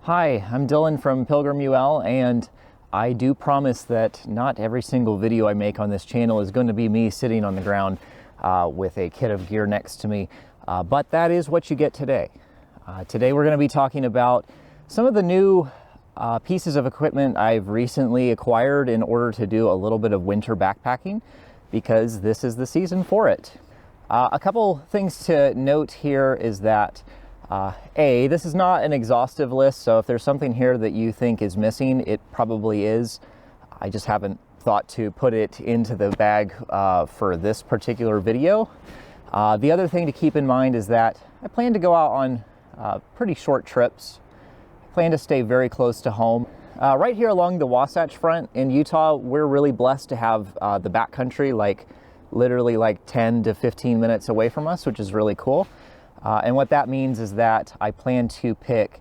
Hi, I'm Dillon from Pilgrim UL, and I do promise that not every single video I make on this channel is going to be me sitting on the ground with a kit of gear next to me, but that is what you get today. Today we're going to be talking about some of the new pieces of equipment I've recently acquired in order to do a little bit of winter backpacking, because this is the season for it. A couple things to note here is that this is not an exhaustive list, so if there's something here that you think is missing, it probably is. I just haven't thought to put it into the bag for this particular video. The other thing to keep in mind is that I plan to go out on pretty short trips. I plan to stay very close to home. Right here along the Wasatch Front in Utah, we're really blessed to have the backcountry literally 10 to 15 minutes away from us, which is really cool. And what that means is that I plan to pick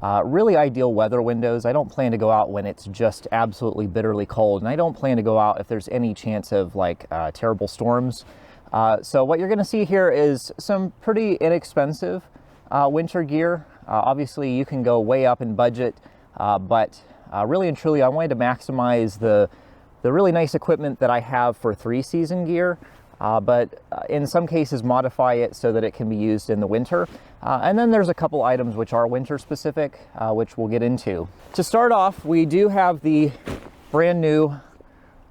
really ideal weather windows. I don't plan to go out when it's just absolutely bitterly cold, and I don't plan to go out if there's any chance of terrible storms. So what you're going to see here is some pretty inexpensive winter gear. Obviously you can go way up in budget, but really and truly I wanted to maximize the really nice equipment that I have for 3-season gear. But in some cases modify it so that it can be used in the winter. And then there's a couple items which are winter specific, which we'll get into. To start off, we do have the brand new,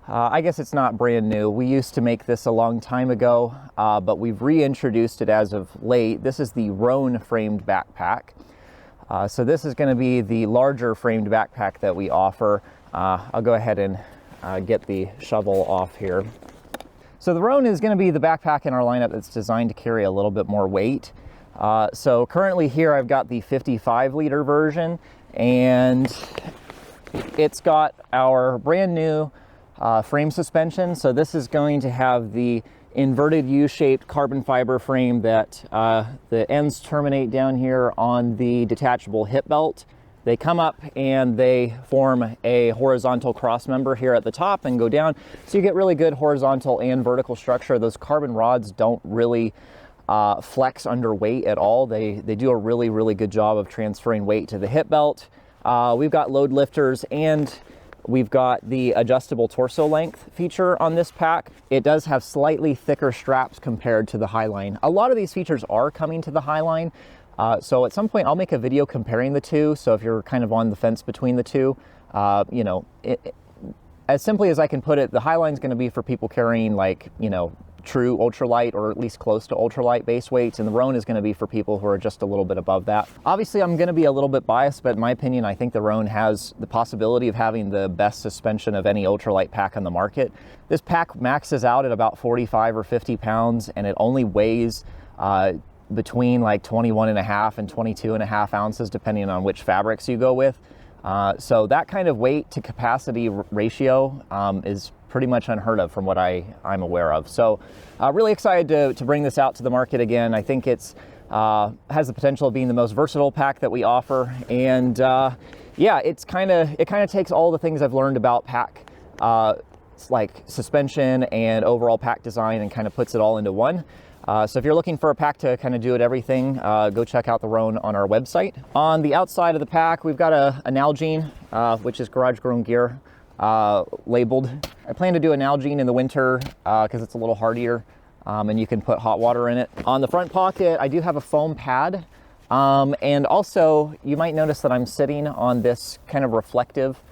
I guess it's not brand new. We used to make this a long time ago, but we've reintroduced it as of late. This is the Rone framed backpack. So this is going to be the larger framed backpack that we offer. I'll go ahead and get the shovel off here. So the Roan is going to be the backpack in our lineup that's designed to carry a little bit more weight. So currently here I've got the 55-liter version, and it's got our brand new frame suspension. So this is going to have the inverted U-shaped carbon fiber frame that the ends terminate down here on the detachable hip belt. They come up and they form a horizontal cross member here at the top and go down. So you get really good horizontal and vertical structure. Those carbon rods don't really flex under weight at all. They do a really, really good job of transferring weight to the hip belt. We've got load lifters, and we've got the adjustable torso length feature on this pack. It does have slightly thicker straps compared to the Highline. A lot of these features are coming to the Highline. So at some point I'll make a video comparing the two. So if you're kind of on the fence between the two, as simply as I can put it, the Highline is going to be for people carrying true ultralight, or at least close to ultralight base weights, and the Rone is going to be for people who are just a little bit above that. Obviously I'm going to be a little bit biased, but in my opinion I think the Rone has the possibility of having the best suspension of any ultralight pack on the market. This pack maxes out at about 45 or 50 pounds, and it only weighs between 21.5 and 22.5 ounces depending on which fabrics you go with. So that kind of weight to capacity ratio is pretty much unheard of from what I'm aware of. So really excited to bring this out to the market again. I think it's has the potential of being the most versatile pack that we offer, and yeah, it kind of takes all the things I've learned about pack suspension and overall pack design and kind of puts it all into one. So if you're looking for a pack to kind of do it everything, go check out the Rone on our website. On the outside of the pack, we've got a Nalgene, which is garage grown gear, labeled. I plan to do a Nalgene in the winter because it's a little hardier, and you can put hot water in it. On the front pocket, I do have a foam pad, and also you might notice that I'm sitting on this kind of reflective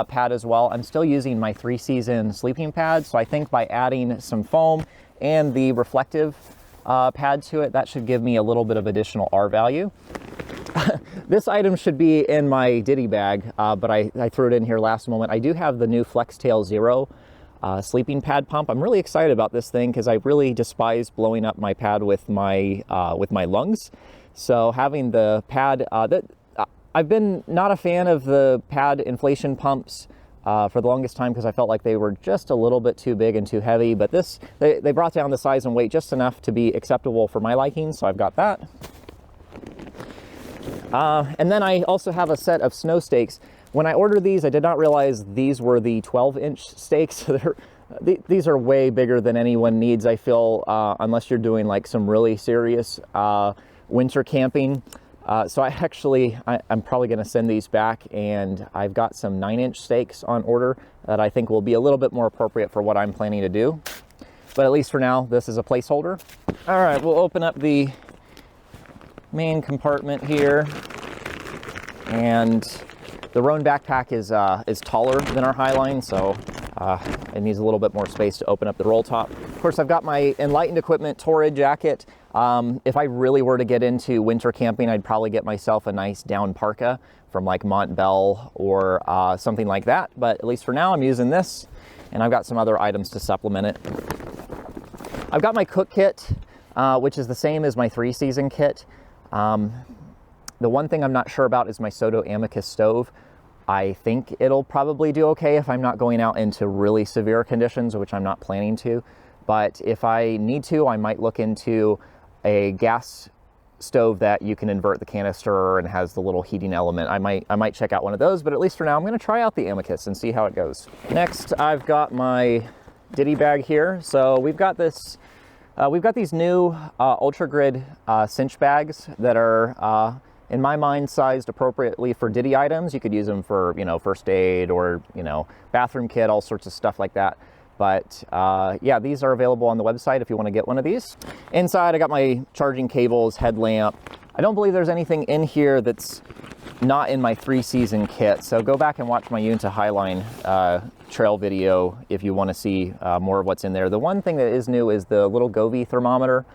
pad as well. I'm still using my 3-season sleeping pad, so I think by adding some foam and the reflective pad to it, that should give me a little bit of additional R value. This item should be in my diddy bag, but I threw it in here last moment. I do have the new FlexTail Zero sleeping pad pump. I'm really excited about this thing because I really despise blowing up my pad with my lungs. So having the pad, I've been not a fan of the pad inflation pumps for the longest time because I felt like they were just a little bit too big and too heavy, but they brought down the size and weight just enough to be acceptable for my liking, so I've got that. And then I also have a set of snow stakes. When I ordered these, I did not realize these were the 12-inch stakes. These are way bigger than anyone needs, I feel, unless you're doing some really serious winter camping. So I'm probably going to send these back, and I've got some 9-inch stakes on order that I think will be a little bit more appropriate for what I'm planning to do. But at least for now, this is a placeholder. All right, we'll open up the main compartment here, and the Rone backpack is taller than our Highline, so it needs a little bit more space to open up the roll top. Of course, I've got my Enlightened Equipment Torrid jacket. If I really were to get into winter camping, I'd probably get myself a nice down parka from like Montbell or something like that. But at least for now, I'm using this, and I've got some other items to supplement it. I've got my cook kit, which is the same as my 3-season kit. The one thing I'm not sure about is my Soto Amicus stove. I think it'll probably do okay if I'm not going out into really severe conditions, which I'm not planning to. But if I need to, I might look into a gas stove that you can invert the canister and has the little heating element. I might check out one of those, but at least for now, I'm going to try out the Amicus and see how it goes. Next, I've got my Diddy bag here. So we've got this. We've got these new Ultra Grid cinch bags that are, in my mind, sized appropriately for Diddy items. You could use them for, first aid or, bathroom kit, all sorts of stuff like that. But yeah, these are available on the website if you want to get one of these. Inside, I got my charging cables, headlamp. I don't believe there's anything in here that's not in my 3-season kit. So go back and watch my Uinta Highline trail video if you want to see more of what's in there. The one thing that is new is the little Govee thermometer,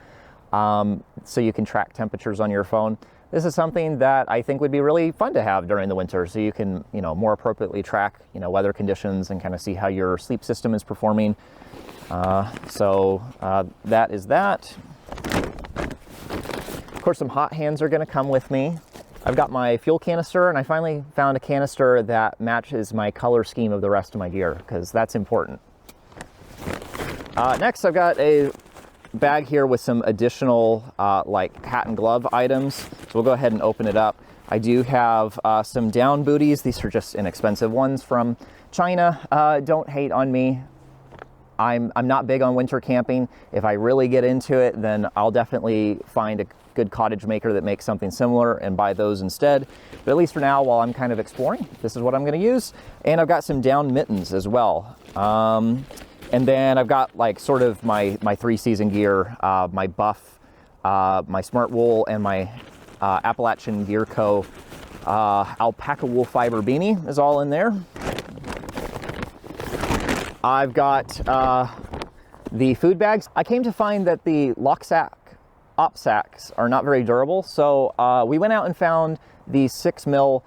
so you can track temperatures on your phone. This is something that I think would be really fun to have during the winter, so you can, more appropriately track, weather conditions and kind of see how your sleep system is performing. So that is that. Of course, some hot hands are going to come with me. I've got my fuel canister, and I finally found a canister that matches my color scheme of the rest of my gear, because that's important. Next, I've got a bag here with some additional like hat and glove items. So we'll go ahead and open it up. I do have some down booties. These are just inexpensive ones from China. Don't hate on me. I'm not big on winter camping. If I really get into it, then I'll definitely find a good cottage maker that makes something similar and buy those instead. But at least for now, while I'm kind of exploring, this is what I'm going to use. And I've got some down mittens as well. And then I've got like sort of my 3-season gear, my Buff, my Smart Wool, and my Appalachian Gear Co. alpaca wool fiber beanie is all in there. I've got the food bags. I came to find that the Locksack op sacks are not very durable, so we went out and found these 6 mil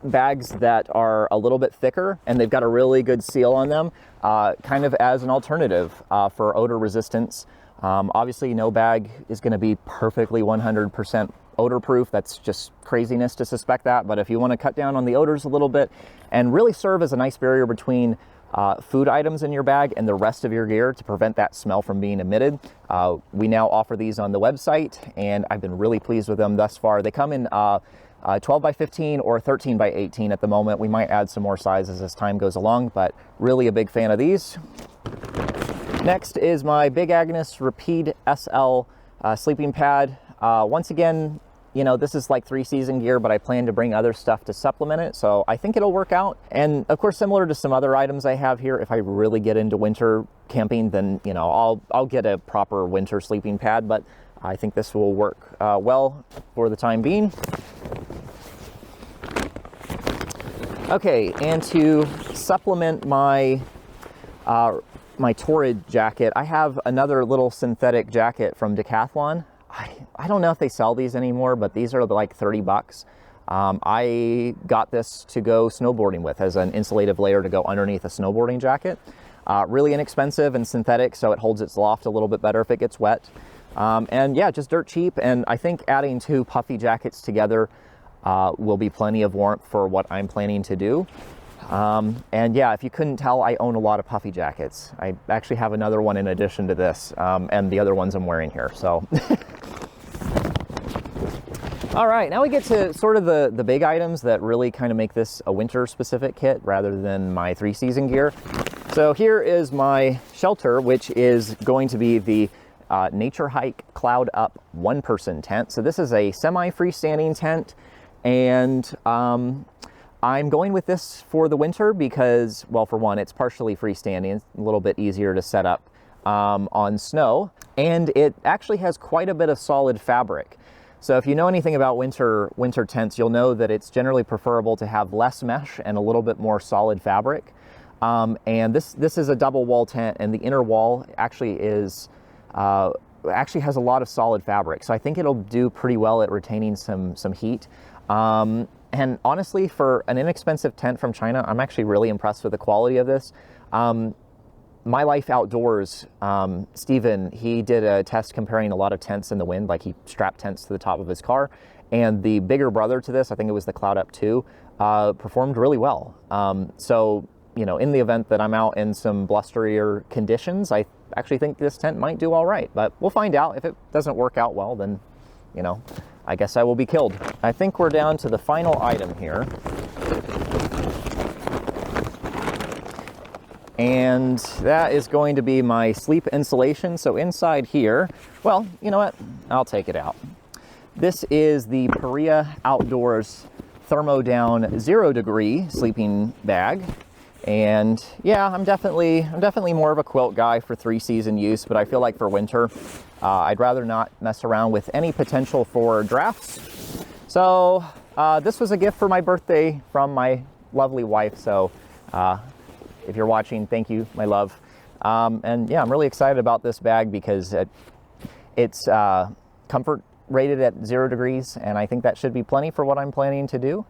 bags that are a little bit thicker, and they've got a really good seal on them, kind of as an alternative for odor resistance. Obviously, no bag is going to be perfectly 100% odor proof. That's just craziness to suspect that. But if you want to cut down on the odors a little bit and really serve as a nice barrier between food items in your bag and the rest of your gear to prevent that smell from being emitted, we now offer these on the website, and I've been really pleased with them thus far. They come in 12 by 15 or 13 by 18 at the moment. We might add some more sizes as time goes along, but really a big fan of these. Next is my Big Agnes Rapide SL sleeping pad. Once again, this is like 3-season gear, but I plan to bring other stuff to supplement it, so I think it'll work out. And of course, similar to some other items I have here, if I really get into winter camping, then I'll get a proper winter sleeping pad, but I think this will work well for the time being. Okay, and to supplement my my Torrid jacket, I have another little synthetic jacket from Decathlon. I don't know if they sell these anymore, but these are like 30 bucks. I got this to go snowboarding with as an insulative layer to go underneath a snowboarding jacket. Really inexpensive and synthetic, so it holds its loft a little bit better if it gets wet. And yeah, just dirt cheap, and I think adding 2 puffy jackets together will be plenty of warmth for what I'm planning to do. And yeah, if you couldn't tell, I own a lot of puffy jackets. I actually have another one in addition to this, and the other ones I'm wearing here, so. All right, now we get to sort of the big items that really kind of make this a winter specific kit rather than my 3-season gear. So here is my shelter, which is going to be the Nature Hike Cloud Up 1-person tent. So this is a semi-freestanding tent, and I'm going with this for the winter because, well, for one, it's partially freestanding, it's a little bit easier to set up on snow, and it actually has quite a bit of solid fabric. So if you know anything about winter tents, you'll know that it's generally preferable to have less mesh and a little bit more solid fabric. And this is a double wall tent, and the inner wall actually has a lot of solid fabric. So I think it'll do pretty well at retaining some heat. And honestly, for an inexpensive tent from China, I'm actually really impressed with the quality of this. My Life Outdoors, Steven, he did a test comparing a lot of tents in the wind, like he strapped tents to the top of his car, and the bigger brother to this, I think it was the Cloud Up 2, performed really well. So, you know, in the event that I'm out in some blusterier conditions, I actually think this tent might do all right, but we'll find out. If it doesn't work out well, then, you know, I guess I will be killed. I think we're down to the final item here. And that is going to be my sleep insulation. So inside here, well, you know what? I'll take it out. This is the Pilgrim Outdoors Thermodown 0 degree sleeping bag. And yeah, I'm definitely more of a quilt guy for 3-season use, but I feel like for winter, I'd rather not mess around with any potential for drafts. So this was a gift for my birthday from my lovely wife. So if you're watching, thank you, my love. And yeah, I'm really excited about this bag because it's comfort rated at 0 degrees, and I think that should be plenty for what I'm planning to do.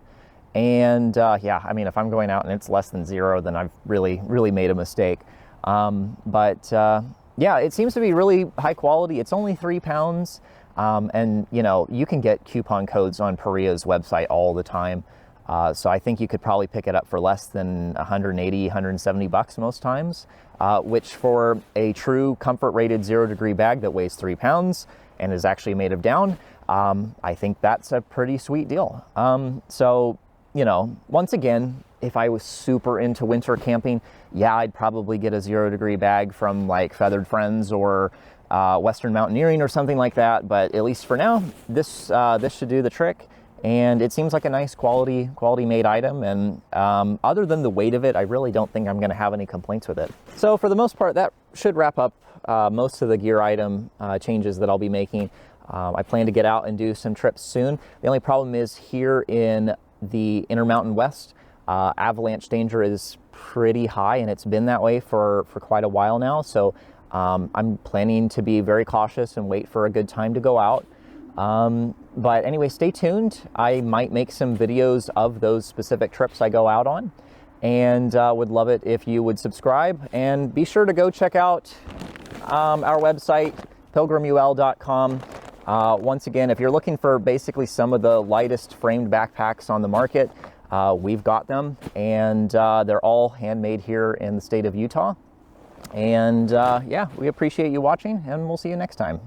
And yeah, I mean, if I'm going out and it's less than 0, then I've really made a mistake. Yeah, it seems to be really high quality. It's only 3 pounds. And you know, you can get coupon codes on Pilgrim's website all the time. So I think you could probably pick it up for less than 180, 170 bucks most times, which for a true comfort rated 0 degree bag that weighs 3 pounds and is actually made of down, I think that's a pretty sweet deal. So, you know, once again, if I was super into winter camping, yeah, I'd probably get a 0 degree bag from like Feathered Friends or Western Mountaineering or something like that. But at least for now, this should do the trick. And it seems like a nice quality made item, and other than the weight of it, I really don't think I'm going to have any complaints with it. So for the most part, that should wrap up most of the gear item changes that I'll be making. I plan to get out and do some trips soon. The only problem is here in the Intermountain West, avalanche danger is pretty high, and it's been that way for quite a while now. So I'm planning to be very cautious and wait for a good time to go out. But anyway, stay tuned. I might make some videos of those specific trips I go out on, and would love it if you would subscribe, and be sure to go check out our website, pilgrimul.com. Once again, if you're looking for basically some of the lightest framed backpacks on the market, we've got them, and they're all handmade here in the state of Utah. And yeah, we appreciate you watching, and we'll see you next time.